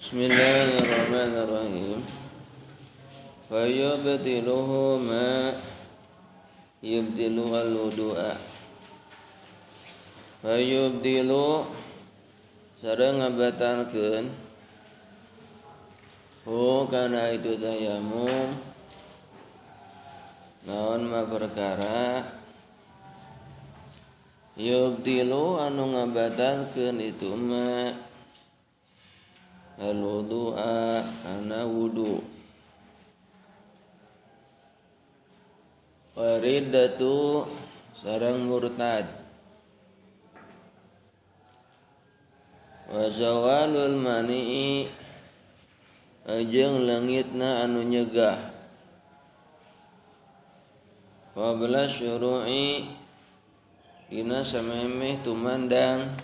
Bismillahirrahmanirrahim. Fayubtiluhu ma yubtilu al-wudu'a. Fayubtilu sareng ngabatalkeun kana itu tayamum naon ma perkara yubtilu anu ngabatalkeun itu ma al-wudu'a kana wudu. Waridatu sareng murtad. Wa zawalul mani'i ajeng langitna anu nyegah. Qabla syuru'i dina samemeh tumandang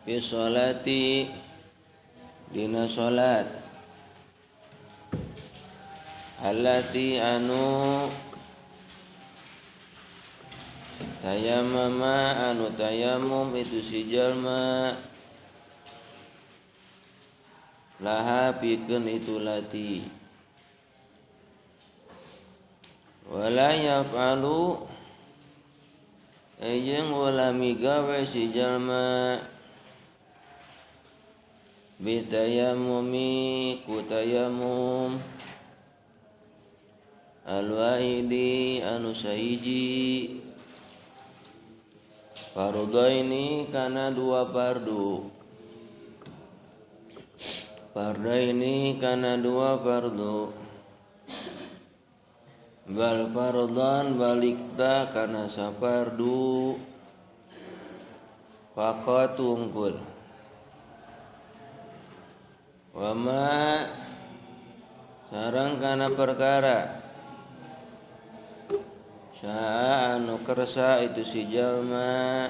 fi sholati dina sholat allati anu tayammama anu tayammum itu si jalma laha pikeun itu lati wala yaf'alu ejeng wala migawe si jalma bitayamumi kutayamum al-wahidi anu sahiji fardaini kana dua fardu fardaini kana dua fardu bal fardan balikta kana safardu faqat unggul wama sareng kana perkara syaa anu kersa itu si jalma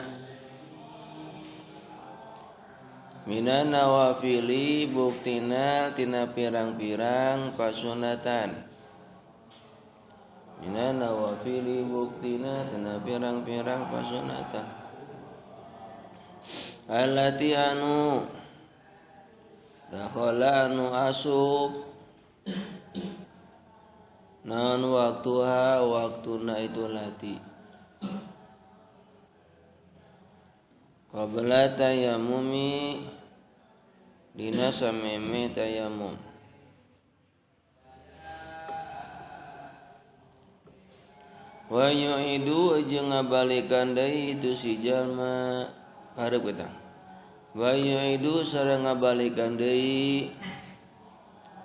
minan nawafili buktina tina pirang-pirang pasunatan minan nawafili buktina tina pirang-pirang pasunatan allati anu dakhala anu asub naon waktuha waktuna itu lati qabla tayammumi dina sameme tayammum wa yu'idu jeung ngabalikan deui itu si jalma karep kita wa yu'idu sareng ngabalikan deui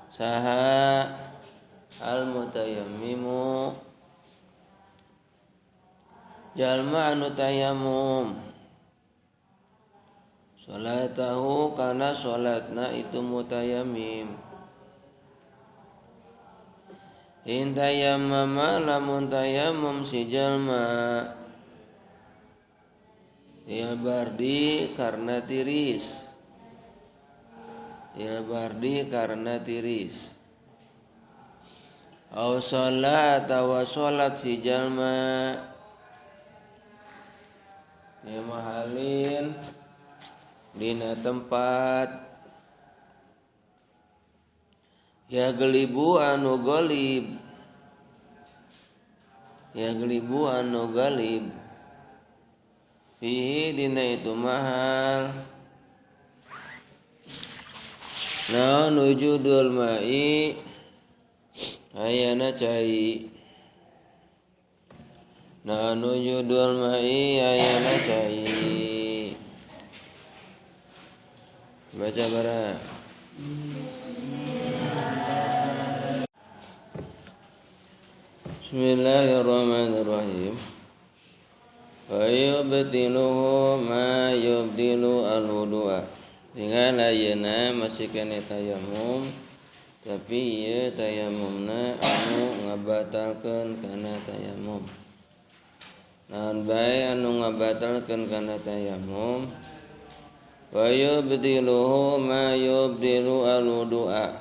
saha al-mutayammimu jalma anu tayammum salatahu kana salatna itu mutayammim in tayammama lamun tayammum si jalma il bardi karena tiris il bardi karena tiris au sholat wa sholat si jalma di mahalin dina tempat ya gelibu anu golib ya gelibu anu galib fihi dina itu mahal naon wujudul ma'i ayana cai naon wujudul ma'i ayana cai baca bara Bismillahirrahmanirrahim. Fayubtiluhu ma yubdilu al-wudu'a. Dengan ayeuna masih kene tayamum tapi ieu tayamumna anu ngabatalkeun kana tayamum. Naon bae anu ngabatalkeun kana tayamum. Fayubtiluhu ma yubdilu al-wudu'a.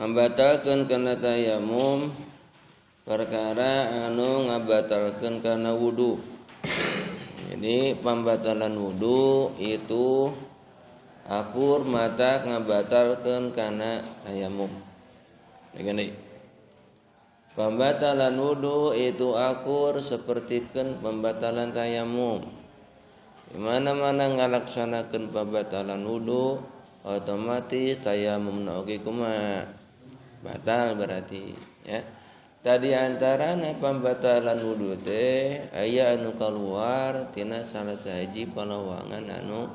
Ngabatalkeun kana tayamum perkara anu ngabatalkeun kana wudu. Jadi pembatalan wudu itu akur mata ngabatalkeun kana tayamum. Gini. Pembatalan wudu itu akur sepertikeun pembatalan tayamum. Di mana-mana ngalaksanakeun pembatalan wudu otomatis tayamumna oge kumaha batal berarti ya. Tadi antarana pembatalan wudu teh aya anu kaluar tina salah sahiji palawangan anu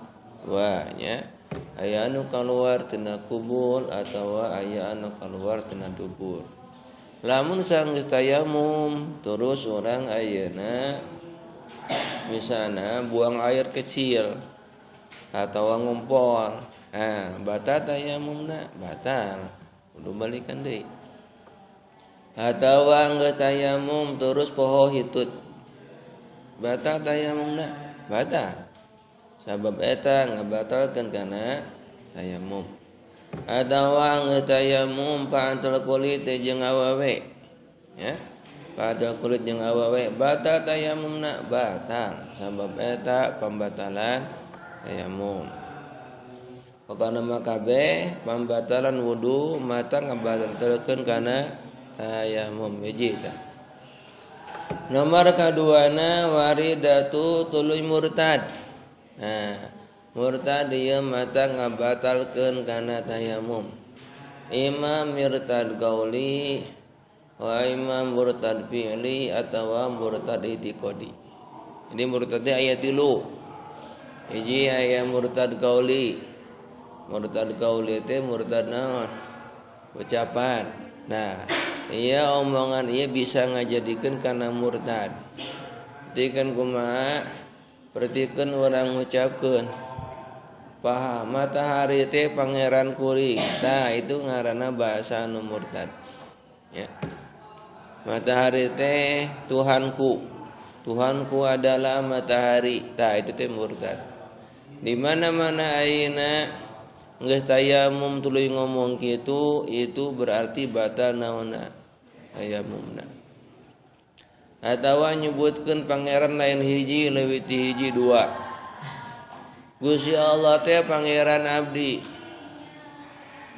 nya. Aya anu kaluar tina kubul atawa aya anu kaluar tina dubur. Lamun sanggeus tayamum terus orang ayeuna misalna buang air kecil atau ngumpol, batal tayamumna, batal. Kudu balikan deui. Atawa geus tayamum terus poho hitut, batal tayamumna, batal. Sabab eta ngabatalkeun kana tayamum. Atawa geus tayamum paantul kulit jeung awewe, ya. Paantul kulit jeung awewe batal tayamumna, batal. Sabab eta pembatalan tayamum. Pokona mah kabeh pembatalan wudu mata ngabatalkeun kana tayamum hiji tah. Nomor kaduana waridatu tuluy murtad. Murtad ieu mata ngabatalkeun kana tayamum. Imam murtad qauli wa imam murtad fi'li atawa murtad i'tiqadi. Jadi murtad aya 3. Hiji aya murtad qauli. Murtad qauli teh murtad naon? Ucapan. Nah, ieu omongan ieu bisa ngajadikeun kana murtad. Dikeun kumaha? Pertikeun urang ngucapkeun paham matahari teh pangeran kuring. Tah itu ngaranna bahasa anu murtad. Ya. Matahari teh Tuhanku. Tuhanku adalah matahari. Tah itu teh murtad. Di mana-mana ayeuna geus tayamum tuluy ngomong kitu itu berarti batal naonna tayamumna. Atawa nyebutkeun pangeran lain hiji leuwih ti hiji 2. Gusti Allah teh pangeran abdi.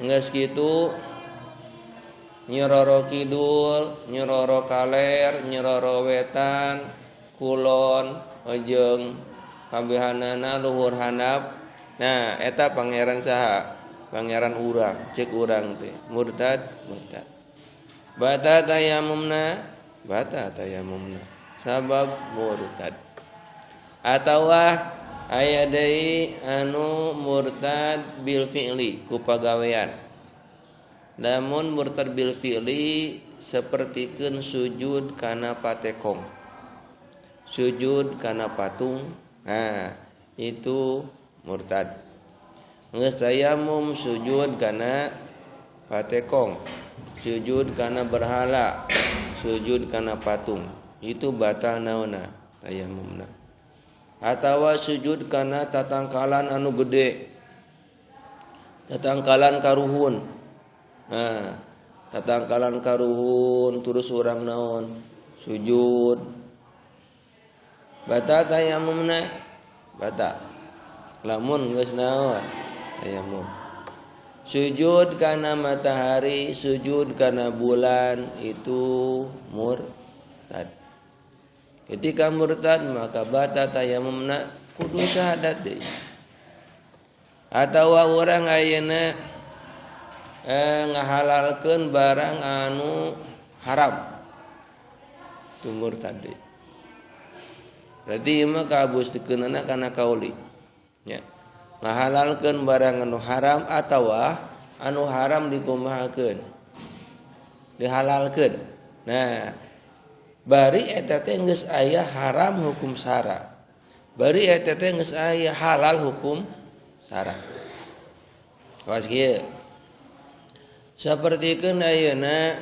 Geus kitu nyeroro kidul, nyeroro kaler, nyeroro wetan, kulon, jeung kabehanana luhur handap. Nah, eta pangeran saha? Pangeran urang, cek urang teh. Murtad. Batal tayamumna, batal tayamumna. Sabab murtad. Atawa aya deui anu murtad bil fi'li ku pagawean. Namun murtad bil fi'li sapertikeun sujud kana patekong. Sujud kana patung. Nah, itu murtad. Geus tayamum sujud kana patekong, sujud kana berhala, sujud kana patung. Itu batal naonna tayamumna. Atawa sujud kana tatangkalan anu gede. Tatangkalan karuhun. Tatangkalan karuhun terus urang naon? Sujud. Batal tayamumna, batal. Lamun geus naon tayamum. Sujud kana matahari, sujud kana bulan itu murtad. Ketika murtad maka batal tayamumna kudu syahadat deui. Atawa urang ayeuna ngahalalkeun barang anu haram. Itu murtad deui. Berarti ieu mah kabustikeunana kana kauli. Ya. Ngahalalkeun barang anu haram atawa anu haram dikumahakeun. Dihalalkeun. Nah, bari eta teh geus aya haram hukum syara. Bari eta teh geus aya halal hukum syara. Kawas kieu. Sapertikeun ayeuna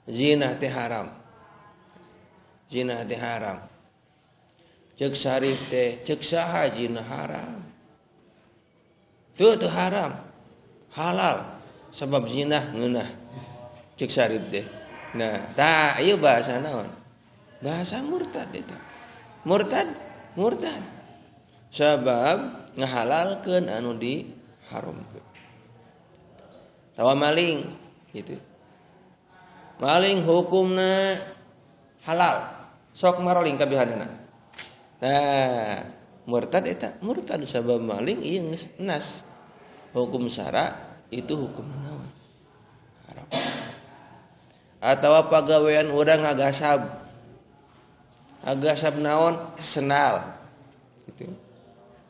zina teh haram. Zina teh haram. Cek syarif teh, cek saha zina haram. Tuh haram. Halal. Sebab zina ngeunah. Cek syarif teh. Nah, tah ieu bahasa naon? Bahasa murtad eta. Murtad. sabab ngahalalkeun anu diharamkeun. Tawa maling gitu. Maling hukumna halal. Sok maroling kabihanana. Nah, murtad eta murtad sabab maling ieu geus nas. Hukum syara itu hukum naon? Haram. Atawa pagawean urang ngagasab. Agasab naon? Senal. Gitu.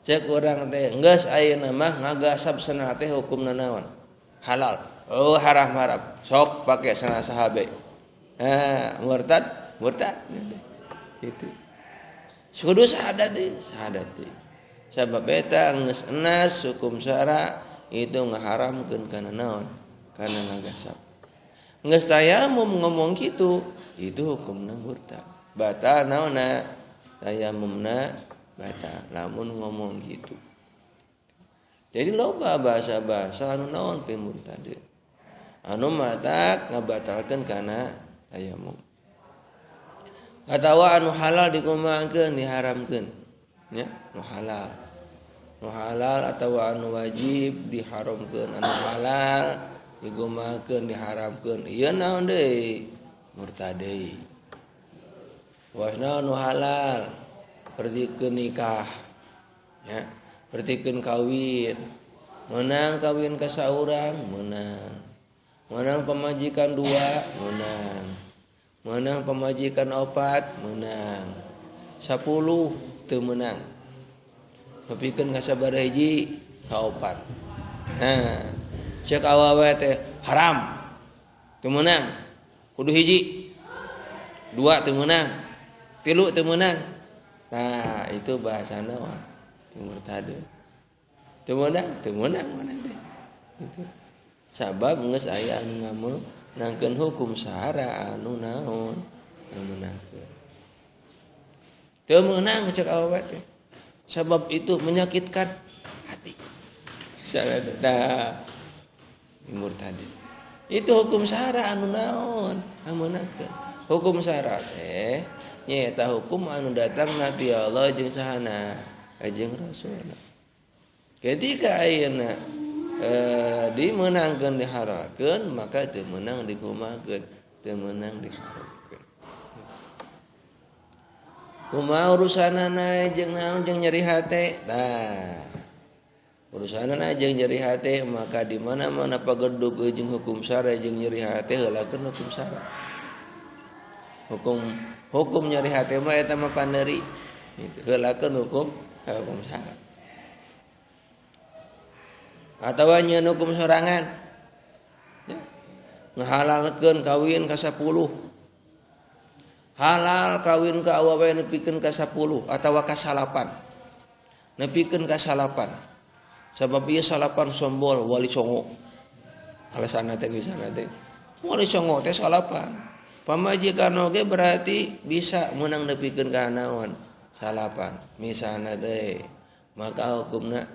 Cek urang teh geus ayeuna mah ngagasab senal teh hukumna naon? Halal. Oh haram. Sok pake senal sahabe. Nah, murtad gitu. Kudu syahadat deui. Sabab eta geus enas hukum syara itu ngaharamkeun kana naon? Kana ngagasab. Geus tayamum ngomong kitu, itu hukumna murtad. Batal naonna? Tayamumna batal lamun ngomong gitu. Jadi loba bahasa-bahasa anu naon pe murtad. Anu matak ngabatalkeun kana tayamum. Atawa anu halal dikumahakeun diharamkeun. Ya, nu halal. Nu halal atawa anu wajib diharamkeun, anu halal dikumahakeun diharamkeun. Ieu naon deui? Murtad deui. Wasna anu halal perdikeun nikah. Ya, perdikeun kawin. Meunang kawin ka saurang, meunang. Meunang pamajikan 2, meunang. Meunang pamajikan 4, meunang. 10 teu meunang. Nepikeun ka sabaraha hiji ka 4. Nah, ceuk awewe teh haram. Teu meunang. Kudu hiji. 2 teu meunang. 3 teu meunang. Nah, itu bahasa naon? Murtad. Teu meunang mana teh. Gitu. Sabab geus aya anu ngameunangkeun hukum syara anu naon? Ngameunangkeun. Teu meunang cek awewe teh. Sabab itu menyakitkan hati. Nah, murtad. Itu hukum syara anu naon? Ngameunangkeun. Hukum syara teh nyaeta hukum anu datangna ti Allah jeung sahana jeung Rasulna. Ketika ayeuna dimenangkeun dihalalkeun maka teu meunang dikumahakeun, teu meunang diharamkeun. Kumaha urusanana jeung naon jeung nyeri hate? Tah. Urusanana jeung nyeri hate maka di mana-mana pagedug jeung hukum syara jeung nyeri hate heulakeun hukum syara. Hukum nyeri hate mah eta mah pandeuri. Gitu. Heulakeun hukum syara. Atawa nyeun hukum sorangan. Ya. Ngahalalkeun kawin ka 10. Halal kawin ka awewe nepikeun ka 10 atawa ka 8. Nepikeun ka 8. Sabab ieu 8 sombol wali songo. Alasanna teh bisana teh. Wali songo teh 8. Pamajikan oge berarti bisa meunang nepikeun ka naon? 8. Misalna teh maka hukumna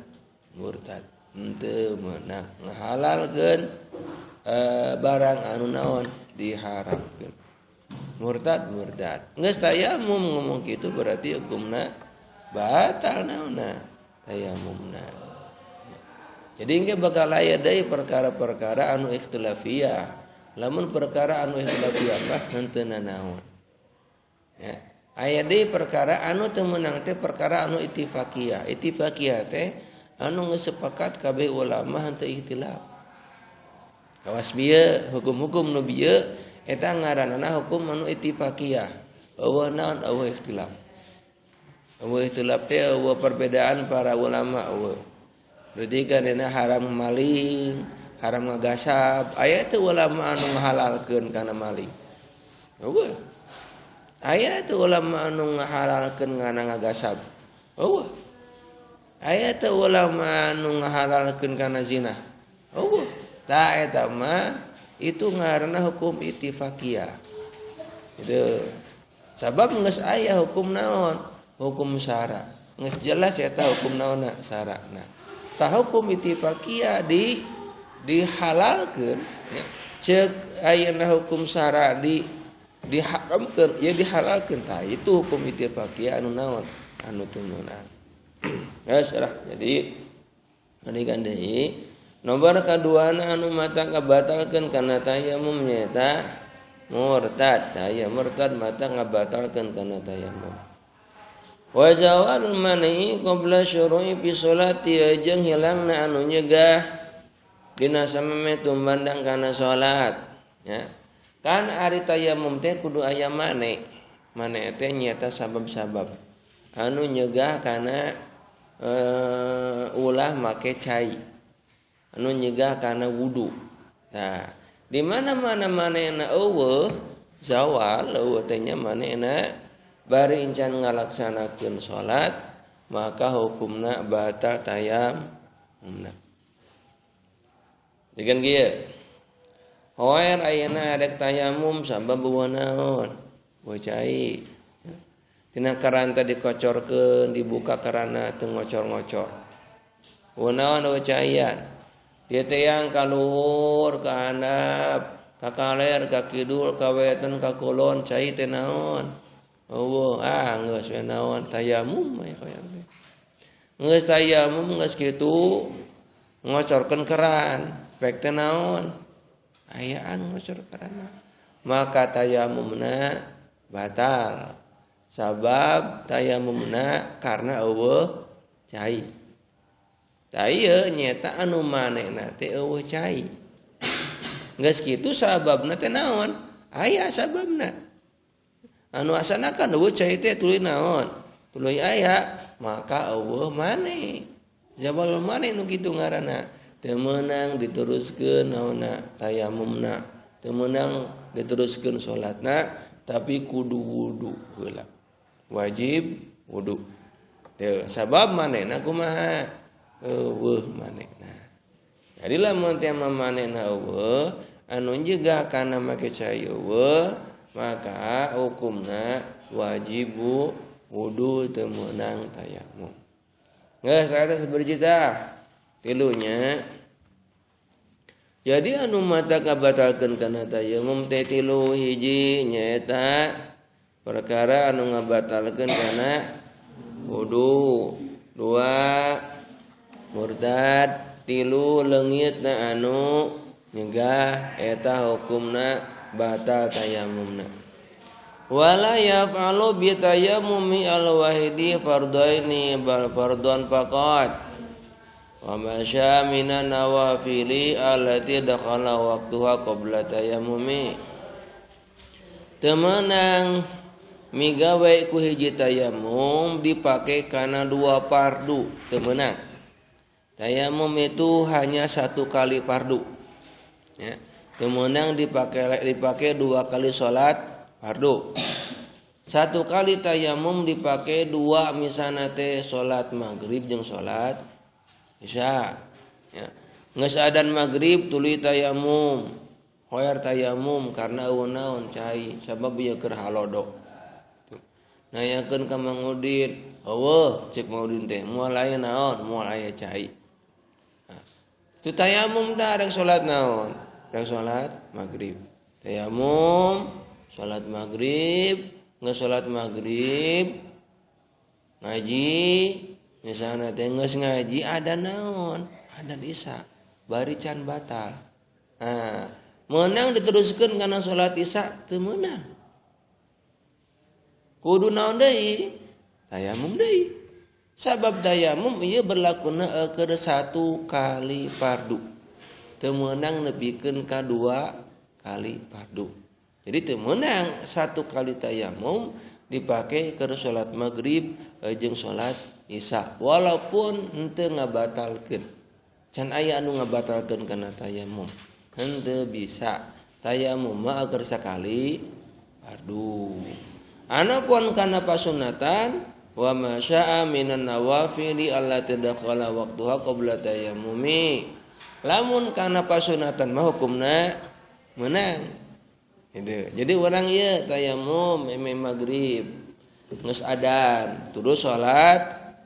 murtad. Henteu meunang ngahalalkeun barang anu naon diharamkeun. Murtad. Geus tayamum ngomong kitu berarti hukumna batal naonna tayamumna. Jadi engke bakal aya deui perkara-perkara anu ikhtilafiyah. Lamun perkara anu ikhtilafiyah mah henteu naon. Ya, aya deui perkara anu teu meunang teh perkara anu ittifaqiyah. Ittifaqiyah teh anu geus sepakat kabeh ulama henteu ikhtilaf. Kawas bieu hukum-hukum nu bieu eta ngaranna hukum anu ittifaqiyah. Eueuh naon eueuh ikhtilaf. Eueuh ikhtilaf teh eueuh perbedaan para ulama eueuh. Berarti kana haram maling, haram ngagasab, aya teh ulama anu ngahalalkeun kana maling. Eueuh. Aya teh ulama anu ngahalalkeun kana ngagasab. Eueuh. Aya teh ulama anu ngahalalkeun kana zina. Eueuh. Tah eta mah itu ngaranna hukum ittifaqiyah. Itu sabab geus aya hukum naon? Hukum syara. Geus jelas eta hukum naonna syarana. Tah hukum ittifaqiyah dihalalkeun ya. Ceuk ayeuna hukum syara diharamkeun, ya dihalalkeun tah itu hukum ittifaqiyah anu naon? Anu teu meunang. Jadi ngalikan deui nomor kaduana anu mata ngabatalkeun kana tayamum nyaeta murtad. Aya murtad mata ngabatalkeun kana tayamum. Wa zawalul mani qabla syuru'i fi sholati jeung hilangna anu nyegah dina sameme tumbandang kana salat ya. Kan ari tayamum teh kudu aya mane. Mane teh nyaeta sabab-sabab anu nyegah kana ulah make cai. Anu nyegah kana wudu. Nah, di mana-mana manehna eueuh zawal eueuh teh nya manehna bari encan ngalaksanakeun salat maka hukumna batal tayamumna. Dengan kieu. Hoer ayeuna adek tayamum sabab eueuh naon? Eueuh cai. Tina karanta dikocorkeun, dibuka karana teu ngocor-ngocor. Eueuh naon eueuh caian? Dieu teh yang kaluhur, ka handap, ka kaler, ka kidul, ka wetan, ka kulon, cai teh naon? Eueuh geus we naon tayamum aya hoyong teh. Geus tayamum geus kitu ngocorkeun keran, pek teh naon? Ayaan ngocor keran. Maka tayamumna batal. Sabab tayamumna karena eueuh cai. Cai nyata anu manehna teh eueuh cai. Geus kitu sababna teh naon? Aya sababna. Anu asanakan eueuh cai teh tuluy naon? Tuluy aya, maka eueuh maneh. Jabal maneh nu kitu ngaranna. Teu meunang diteruskeun naonna tayamumna. Teu meunang diteruskeun salatna, tapi kudu wudu heula. Wajib wudu. Teu sabab manehna kumaha? Eueuh manehna. Jadi lamun teh manehna eueuh anu nyegah kana make cai eueuh maka hukumna wajib wudu teu meunang tayamum. Geus eta sabaraha tah? Tilunya. Jadi anu mata ngabatalkeun kana tayamum teh tilu. Hiji nyaeta perkara anu ngabatalkeun kana wudu. Dua murtad. Tilu leungitna anu nyegah eta hukumna batal tayamumna. Wala yaf'alu bi tayammumi al-wahidi fardaini bal fardhan faqat. Wa ma syaa minan nawafili allati dakhala waqtuha qabla tayammumi. Teu meunang migawe ku hiji tayamum dipake kana dua fardu, teu meunang. Tayamum itu hanya satu kali fardu. Ya. Kemudian dipakai dua kali sholat fardu. Satu kali tayamum dipakai dua misalnya teh sholat maghrib jeung sholat isya. Ya. Geus adzan maghrib tuluy tayamum. Hoyar tayamum karena eueuh naon cai sabab ieu keur halodo. Nanyakeun ka Mang Udin, eueuh cek Mang Udin teh moal aya naon? Moal aya cai. Tu tayamum tah rek sholat naon? Rek sholat maghrib. Tayamum, sholat maghrib, nggak sholat maghrib, ngaji, misalnya teh nggak ngaji ada naon, ada isya, bari can batal. Nah, menang diteruskan karena sholat isya, teu meunang. Kudu naon deui? Tayamum deui. Sabab tayamum ieu berlakuna keur satu kali fardu. Teu meunang nepikeun ka dua kali fardu. Jadi teu meunang satu kali tayamum dipake keur salat maghrib jeung salat isya walaupun henteu ngabatalkeun. Can aya anu ngabatalkeun kana tayamum. Henteu bisa. Tayamum mah keur sakali fardu. Anapun kana pasunatan wa ma syaa minan nawafili allati dakhala waqtuha qabla tayammumi. Lamun kana pasunatan mah hukumna meunang. Gitu. Jadi orang ieu tayamum meme maghrib geus adzan, terus salat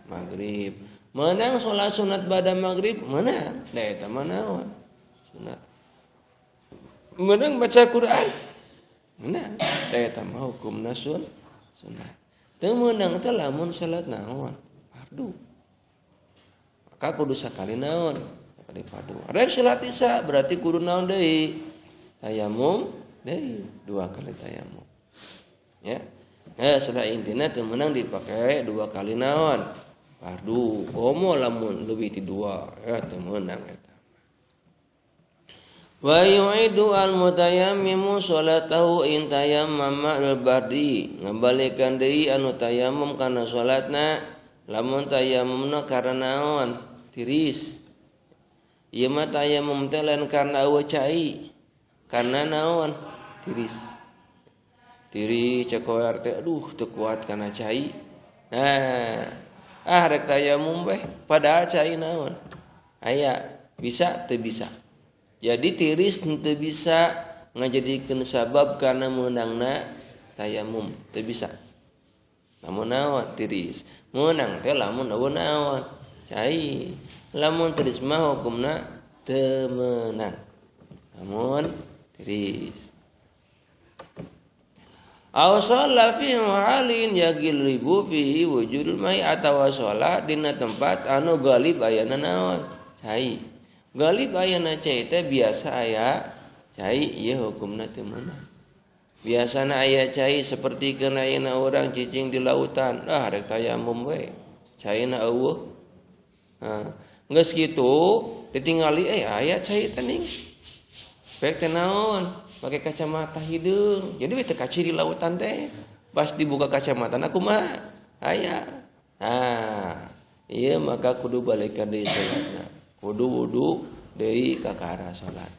maghrib. Meunang salat sunat bada maghrib meunang. Da eta mah naon? Sunat. Meunang baca Quran. Meunang. Da eta mah hukumna sunat. Teu meunang teh lamun salat naon? Fardu. maka kudu sakali naon sakali padu rek salat isya berarti kudu naon deui tayamum deui 2 kali tayamum ya setelah intina teu meunang dipake 2 kali naon fardu komo lamun leuwih ti 2 ya teu meunang eta wa yu'idu al-mutayammimu sholatahu in tayammama al-bardi ngabalikan deui anu tayammum kana salatna lamun tayammumna karena naon tiris ieu mah tayammum teh lain karena eueuh cai karena naon tiris cekoer teh aduh teu kuat kana cai nah rek tayammum beh padahal cai naon aya bisa teu bisa. Jadi tiris teu bisa ngajadikeun sabab kana meunangna tayamum teu bisa. Lamun naon tiris, meunang teh lamun naon cai. Lamun tiris mah hukumna teu meunang. Lamun tiris. Aw shalla fi halin yaghlibu fihi wujudul mai atawa sholat dina tempat anu galib ayana naon cai. Galib ayana cai teh biasa aya cai ieu hukumna teu meunang. Biasana aya cai sapertikeun ayeuna urang cicing di lautan, rek tayamum we. Caina eueuh. Geus kitu ditingali aya cai teh ning. Pek teh naon? Pake kacamata hideung. Jadi we teu kaci di lautan teh. Pas dibuka kacamatana kumaha? Aya. Ieu maka kudu balikan deui salatna. Kudu wudu deui ka arah salat.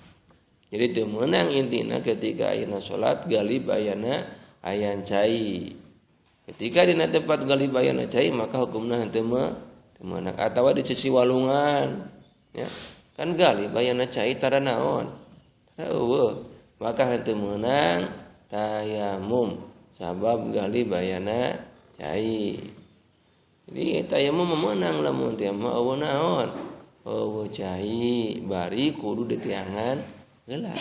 Jadi teu meunang intina ketika ayeuna salat galib ayana ayan cai. Ketika dina tempat galib ayana cai maka hukumna henteu meunang atawa di sisi walungan ya. Kan galib ayana cai tara naon? Tara eueuh. Maka henteu meunang tayamum sabab galib ayana cai. Jadi tayamum meunang lamun teh mah eueuh naon? Cai bari kudu ditiangan geula.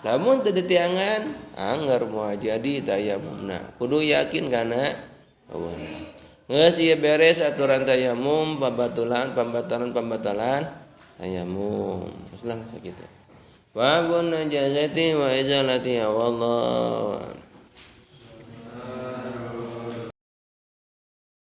Lamun teu ditiangan anggar moal jadi tayamumna. Kudu yakin kana eueuna. Geus ieu beres aturan tayamum pembatalan tayamum. Terus langsung sakitu. Babun najasati wa izalati wallah.